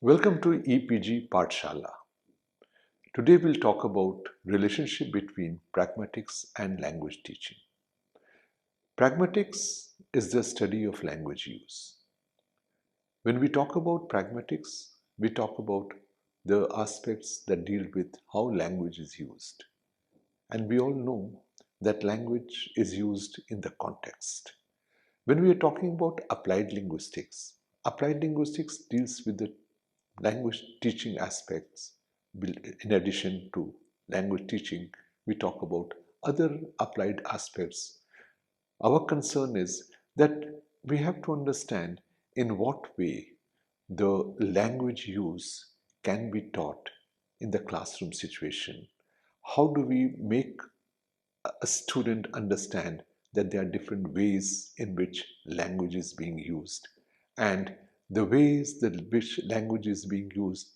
Welcome to EPG Pathshala. Today we'll talk about relationship between pragmatics and language teaching. Pragmatics is the study of language use. When we talk about pragmatics, we talk about the aspects that deal with how language is used. And we all know that language is used in the context. When we are talking about applied linguistics deals with the language teaching aspects. In addition to language teaching, we talk about other applied aspects. Our concern is that we have to understand in what way the language use can be taught in the classroom situation. How do we make a student understand that there are different ways in which language is being used, and the ways that which language is being used,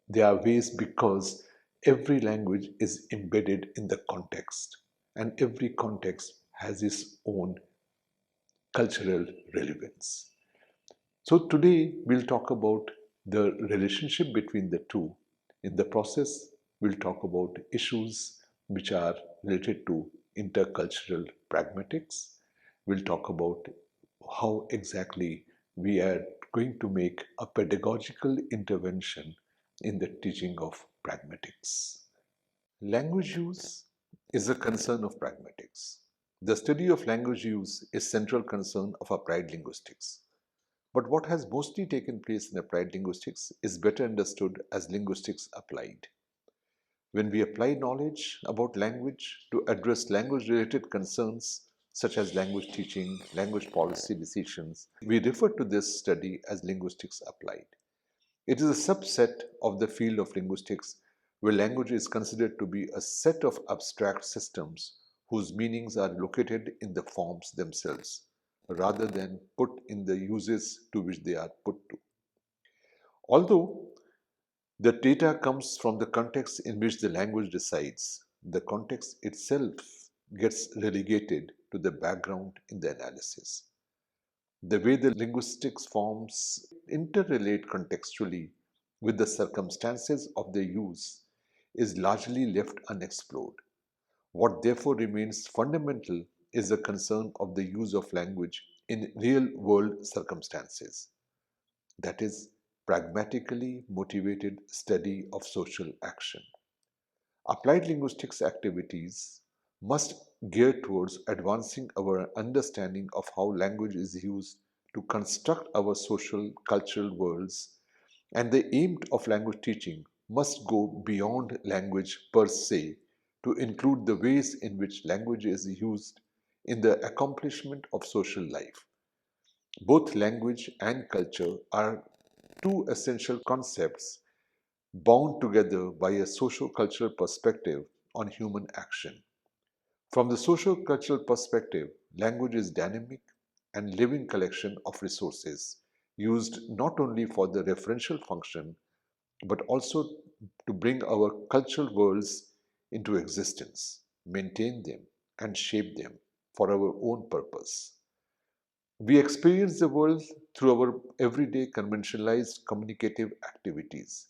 there are ways because every language is embedded in the context, and every context has its own cultural relevance. So today we'll talk about the relationship between the two. In the process, we'll talk about issues which are related to intercultural pragmatics. We'll talk about how exactly we are going to make a pedagogical intervention in the teaching of pragmatics. Language use is a concern of pragmatics. The study of language use is central concern of applied linguistics. But what has mostly taken place in applied linguistics is better understood as linguistics applied. When we apply knowledge about language to address language-related concerns such as language teaching, language policy decisions, we refer to this study as linguistics applied. It is a subset of the field of linguistics where language is considered to be a set of abstract systems whose meanings are located in the forms themselves, rather than put in the uses to which they are put to. Although the data comes from the context in which the language resides, the context itself gets relegated to the background in the analysis. The way the linguistics forms interrelate contextually with the circumstances of their use is largely left unexplored. What therefore remains fundamental is the concern of the use of language in real world circumstances, that is, pragmatically motivated study of social action. Applied linguistics activities must gear towards advancing our understanding of how language is used to construct our social cultural worlds, and the aim of language teaching must go beyond language per se to include the ways in which language is used in the accomplishment of social life. Both language and culture are two essential concepts bound together by a socio-cultural perspective on human action. From the socio-cultural perspective, language is dynamic and living collection of resources used not only for the referential function but also to bring our cultural worlds into existence, maintain them, and shape them for our own purpose. We experience the world through our everyday conventionalized communicative activities.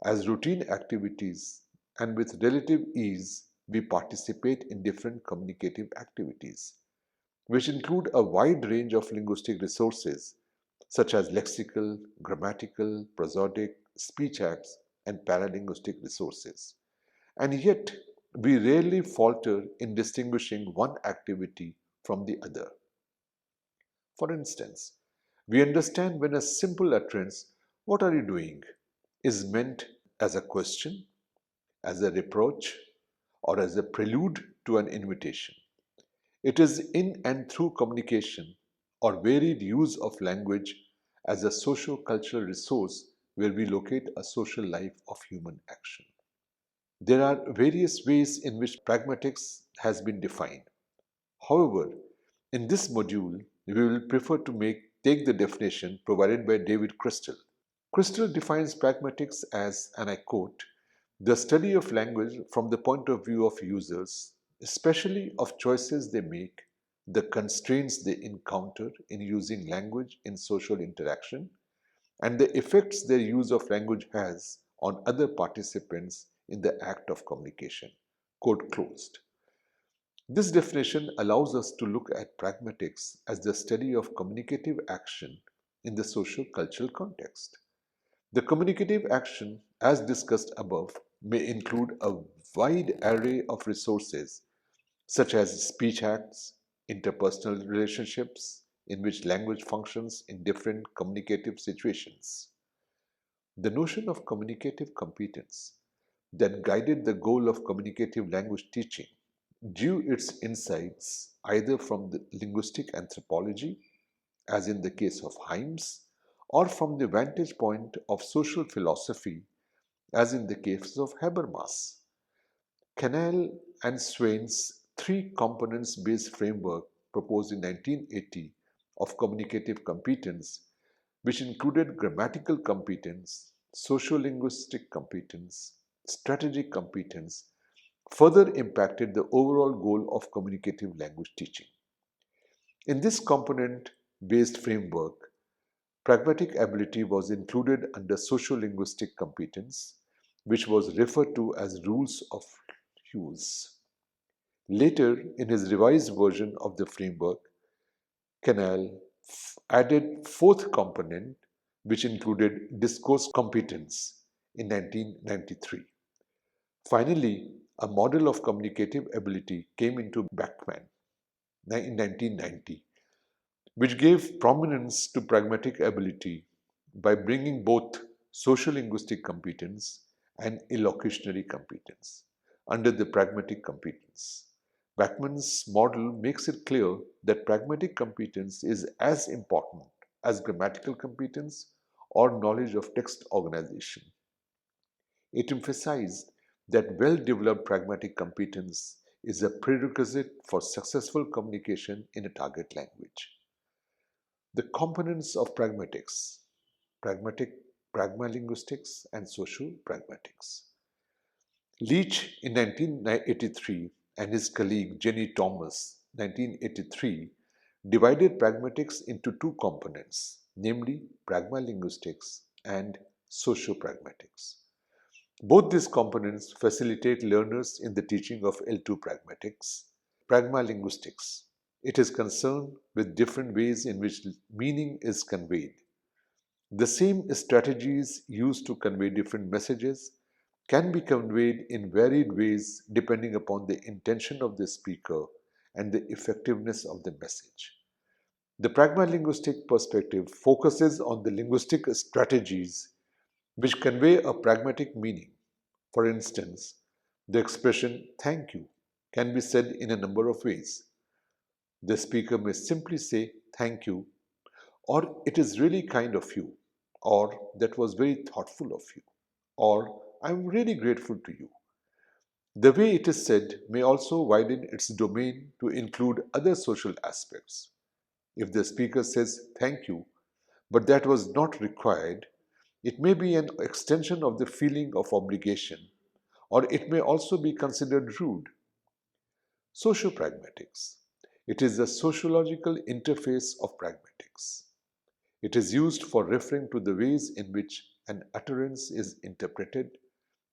As routine activities and with relative ease, we participate in different communicative activities, which include a wide range of linguistic resources such as lexical, grammatical, prosodic, speech acts, and paralinguistic resources. And yet, we rarely falter in distinguishing one activity from the other. For instance, we understand when a simple utterance, "What are you doing?" is meant as a question, as a reproach, or as a prelude to an invitation. It is in and through communication or varied use of language as a socio-cultural resource where we locate a social life of human action. There are various ways in which pragmatics has been defined. However, in this module, we will prefer to take the definition provided by David Crystal. Crystal defines pragmatics as, and I quote, the study of language from the point of view of users, especially of choices they make, the constraints they encounter in using language in social interaction, and the effects their use of language has on other participants in the act of communication. Quote closed. This definition allows us to look at pragmatics as the study of communicative action in the socio-cultural context. The communicative action, as discussed above, may include a wide array of resources such as speech acts, interpersonal relationships in which language functions in different communicative situations. The notion of communicative competence that guided the goal of communicative language teaching drew its insights either from the linguistic anthropology, as in the case of Himes, or from the vantage point of social philosophy, as in the case of Habermas. Canal and Swain's three components based framework proposed in 1980 of communicative competence, which included grammatical competence, sociolinguistic competence, strategic competence, further impacted the overall goal of communicative language teaching. In this component based framework, pragmatic ability was included under sociolinguistic competence, which was referred to as rules of use. Later, in his revised version of the framework, Canal added fourth component, which included discourse competence in 1993. Finally, a model of communicative ability came into Bachman in 1990, which gave prominence to pragmatic ability by bringing both sociolinguistic competence and illocutionary competence under the pragmatic competence. Bachman's model makes it clear that pragmatic competence is as important as grammatical competence or knowledge of text organization. It emphasized that well-developed pragmatic competence is a prerequisite for successful communication in a target language. The components of pragmatics, pragmatic, pragmalinguistics, and social pragmatics. Leach in 1983 and his colleague Jenny Thomas 1983 divided pragmatics into two components, namely pragmalinguistics and sociopragmatics. Both these components facilitate learners in the teaching of L2 pragmatics, pragmalinguistics. It is concerned with different ways in which meaning is conveyed. The same strategies used to convey different messages can be conveyed in varied ways depending upon the intention of the speaker and the effectiveness of the message. The pragmalinguistic perspective focuses on the linguistic strategies which convey a pragmatic meaning. For instance, the expression thank you can be said in a number of ways. The speaker may simply say thank you, or it is really kind of you, or that was very thoughtful of you, or I'm really grateful to you. The way it is said may also widen its domain to include other social aspects. If the speaker says thank you, but that was not required, it may be an extension of the feeling of obligation, or it may also be considered rude. Sociopragmatics. It is the sociological interface of pragmatics. It is used for referring to the ways in which an utterance is interpreted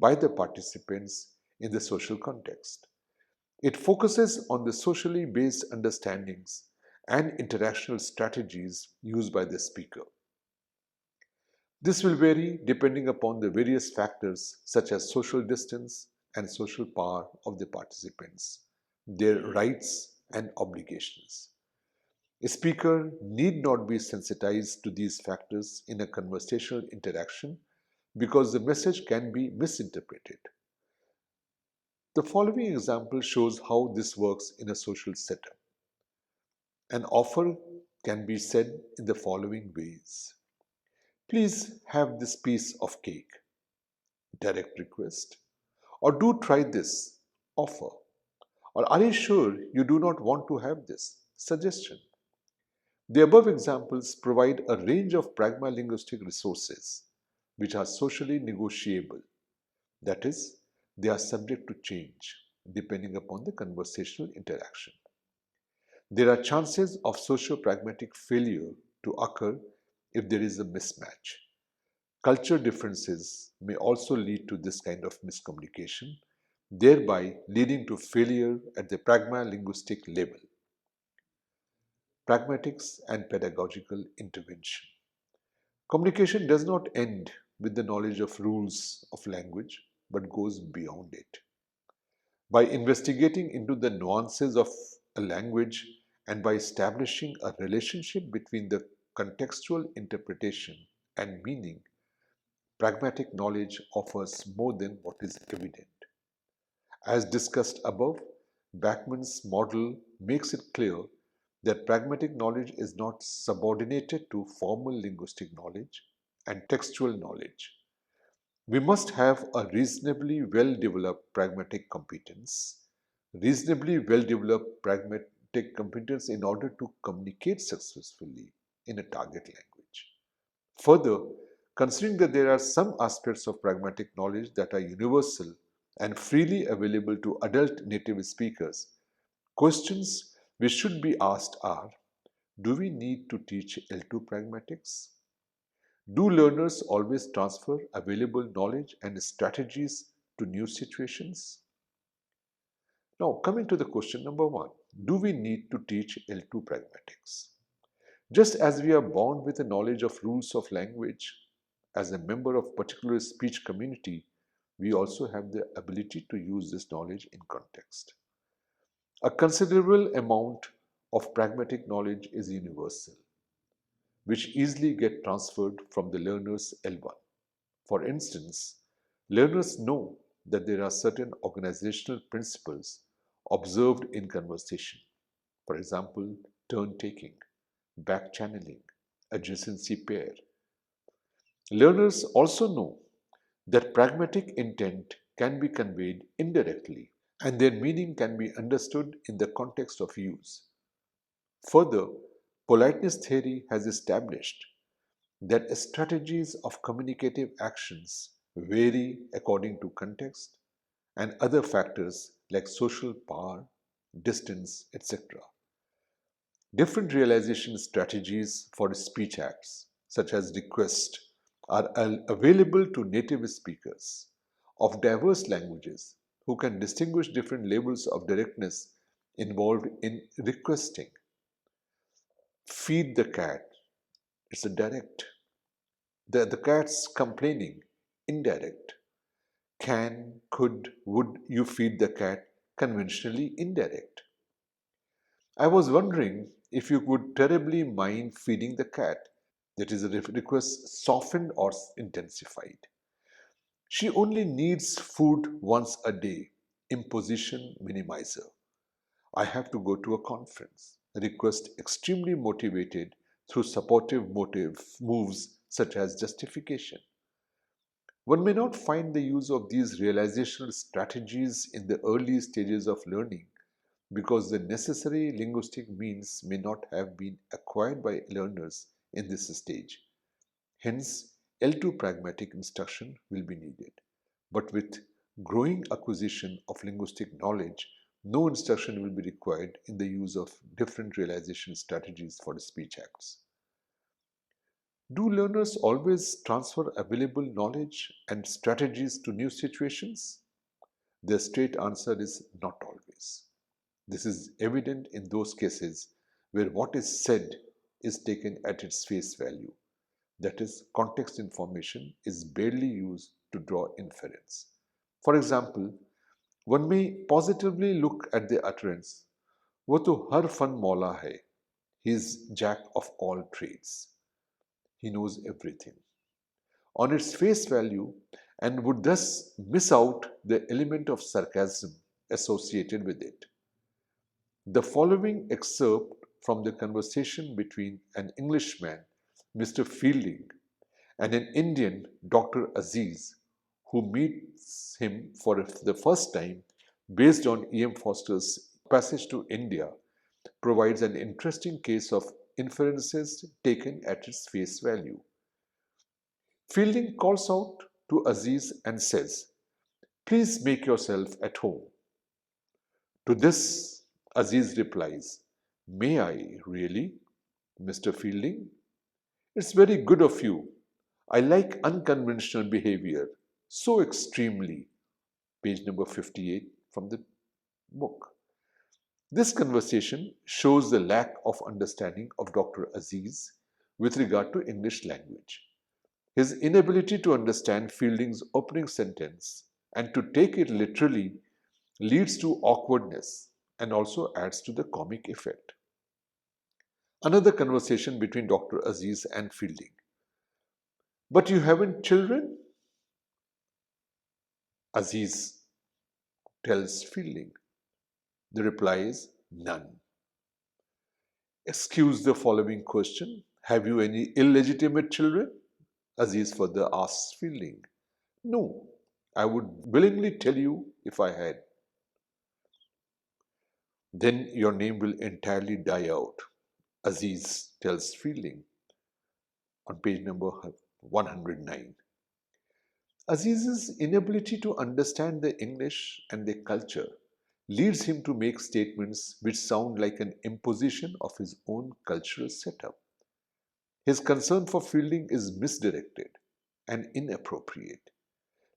by the participants in the social context. It focuses on the socially based understandings and interactional strategies used by the speaker. This will vary depending upon the various factors such as social distance and social power of the participants, their rights and obligations. A speaker need not be sensitized to these factors in a conversational interaction because the message can be misinterpreted. The following example shows how this works in a social setup. An offer can be said in the following ways. Please have this piece of cake. Direct request. Or do try this. Offer. Or are you sure you do not want to have this? Suggestion. The above examples provide a range of pragmalinguistic resources which are socially negotiable. That is, they are subject to change depending upon the conversational interaction. There are chances of socio-pragmatic failure to occur if there is a mismatch. Culture differences may also lead to this kind of miscommunication, thereby leading to failure at the pragma-linguistic level. Pragmatics and pedagogical intervention. Communication does not end with the knowledge of rules of language, but goes beyond it. By investigating into the nuances of a language and by establishing a relationship between the contextual interpretation and meaning, pragmatic knowledge offers more than what is evident. As discussed above, Bachman's model makes it clear that pragmatic knowledge is not subordinated to formal linguistic knowledge and textual knowledge. We must have a reasonably well developed pragmatic competence, in order to communicate successfully in a target language. Further, considering that there are some aspects of pragmatic knowledge that are universal and freely available to adult native speakers, questions which should be asked are: do we need to teach L2 pragmatics? Do learners always transfer available knowledge and strategies to new situations? Now, coming to the question number one, do we need to teach L2 pragmatics? Just as we are born with a knowledge of rules of language, as a member of particular speech community, we also have the ability to use this knowledge in context. A considerable amount of pragmatic knowledge is universal, which easily get transferred from the learner's L1. For instance, learners know that there are certain organizational principles observed in conversation. For example, turn taking, back channeling, adjacency pair. Learners also know that pragmatic intent can be conveyed indirectly and their meaning can be understood in the context of use. Further, politeness theory has established that strategies of communicative actions vary according to context and other factors like social power, distance, etc. Different realization strategies for speech acts, such as request, are available to native speakers of diverse languages who can distinguish different levels of directness involved in requesting. Feed the cat, it's a direct. The cat's complaining, indirect. Can, could, would you feed the cat, conventionally indirect. I was wondering if you would terribly mind feeding the cat, that is a request softened or intensified. She only needs food once a day, imposition minimizer. I have to go to a conference, request extremely motivated through supportive motive moves such as justification. One may not find the use of these realizational strategies in the early stages of learning because the necessary linguistic means may not have been acquired by learners in this stage. Hence, L2 pragmatic instruction will be needed. But with growing acquisition of linguistic knowledge, no instruction will be required in the use of different realization strategies for speech acts. Do learners always transfer available knowledge and strategies to new situations? The straight answer is not always. This is evident in those cases where what is said is taken at its face value. That is, context information is barely used to draw inference. For example, one may positively look at the utterance, "वो तो हर fun मौला है." He is jack of all trades. He knows everything on its face value and would thus miss out the element of sarcasm associated with it. The following excerpt from the conversation between an Englishman, Mr. Fielding, and an Indian, Dr. Aziz, who meets him for the first time based on E.M. Foster's Passage to India, provides an interesting case of inferences taken at its face value. Fielding calls out to Aziz and says, "Please make yourself at home." To this, Aziz replies, "May I really, Mr. Fielding? It's very good of you. I like unconventional behavior so extremely. Page number 58 from the book. This conversation shows the lack of understanding of Dr. Aziz with regard to English language. His inability to understand Fielding's opening sentence and to take it literally leads to awkwardness and also adds to the comic effect. Another conversation between Dr. Aziz and Fielding. But you haven't children? Aziz tells Fielding. The reply is none. Excuse the following question. Have you any illegitimate children? Aziz further asks Fielding. No, I would willingly tell you if I had. Then your name will entirely die out, Aziz tells Fielding on page number 109. Aziz's inability to understand the English and their culture leads him to make statements which sound like an imposition of his own cultural setup. His concern for Fielding is misdirected and inappropriate,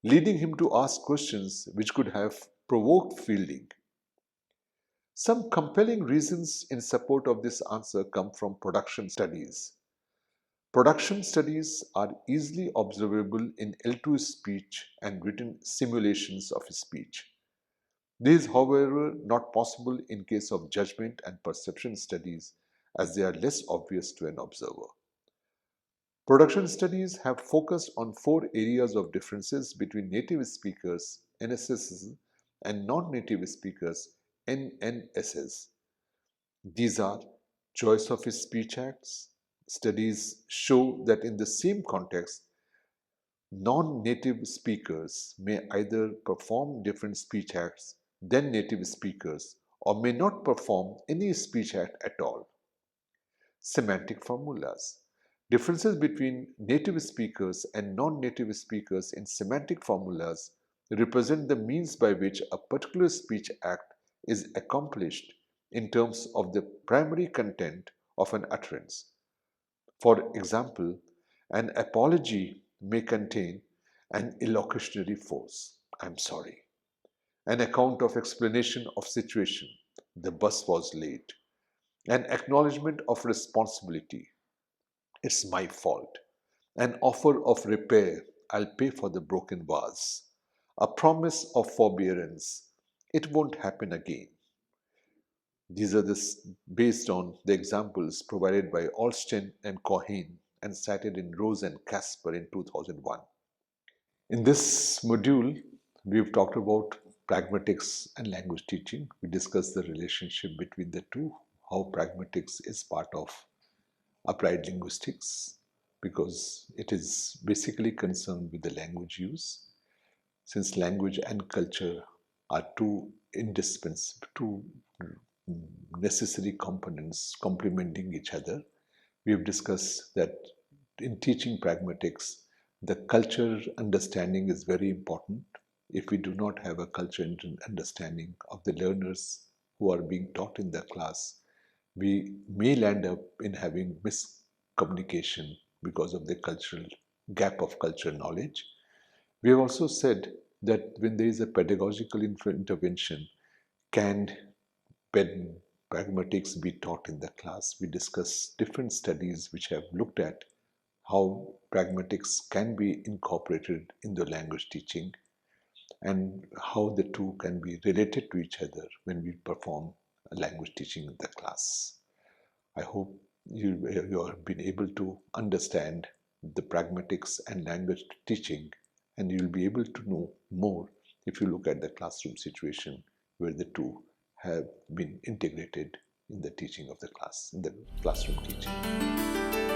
leading him to ask questions which could have provoked Fielding. Some compelling reasons in support of this answer come from production studies. Production studies are easily observable in L2 speech and written simulations of speech. This is, however, not possible in case of judgment and perception studies as they are less obvious to an observer. Production studies have focused on 4 areas of differences between native speakers NSS and non-native speakers NNSS. These are choice of speech acts. Studies show that in the same context, non-native speakers may either perform different speech acts than native speakers or may not perform any speech act at all. Semantic formulas. Differences between native speakers and non-native speakers in semantic formulas represent the means by which a particular speech act is accomplished in terms of the primary content of an utterance. For example, an apology may contain an illocutionary force. I'm sorry. An account of explanation of situation. The bus was late. An acknowledgement of responsibility. It's my fault. An offer of repair. I'll pay for the broken vase. A promise of forbearance. It won't happen again. These are based on the examples provided by Alston and Cohen and cited in Rose and Casper in 2001. In this module, we've talked about pragmatics and language teaching. We discussed the relationship between the two, how pragmatics is part of applied linguistics because it is basically concerned with the language use. Since language and culture are two indispensable, two necessary components complementing each other, we have discussed that in teaching pragmatics, the culture understanding is very important. If we do not have a culture understanding of the learners who are being taught in the class, we may land up in having miscommunication because of the cultural gap of cultural knowledge. We have also said that when there is a pedagogical intervention, can pragmatics be taught in the class? We discuss different studies which have looked at how pragmatics can be incorporated in the language teaching and how the two can be related to each other when we perform language teaching in the class. I hope you have been able to understand the pragmatics and language teaching, and you'll be able to know more if you look at the classroom situation where the two have been integrated in the teaching of the class, in the classroom teaching.